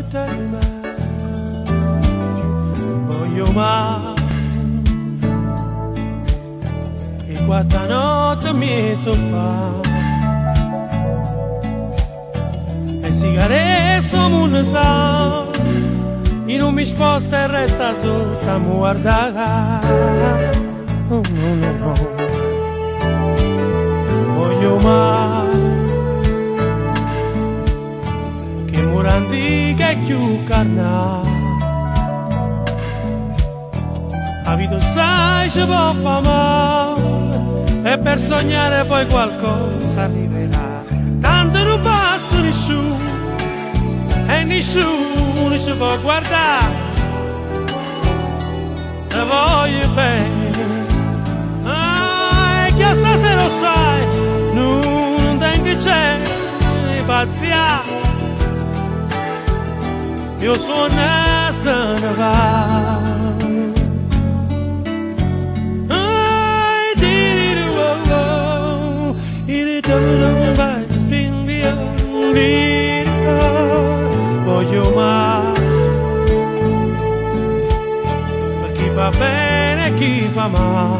dirty man. Voglio mai e quanta notte mi zoppa e sigaretta non sa e non mi sposta e resta sotto a mi guardare. Oh, no, no, no. Voglio mai che antica e più carnale. La vita sai ci può fare male e per sognare poi qualcosa arriverà. Tanto non passa nessuno e nessuno ci può guardare. Te voglio bene, che stasera lo sai, non tengo c'è pazzia. Io sono se ne va. Voglio mai per chi fa bene e chi fa male,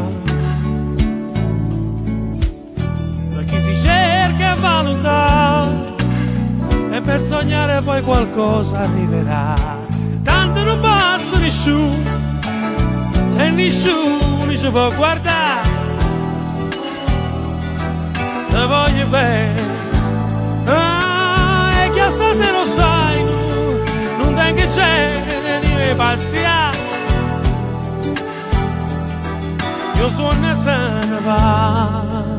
per chi si cerca e va lontano e per sognare poi qualcosa arriverà. Tanto non passa nessuno e nessuno ci può guardare. Te voglio bene, e che stasera lo sai, non tengo che c'è di pazzia. Io sono se ne va.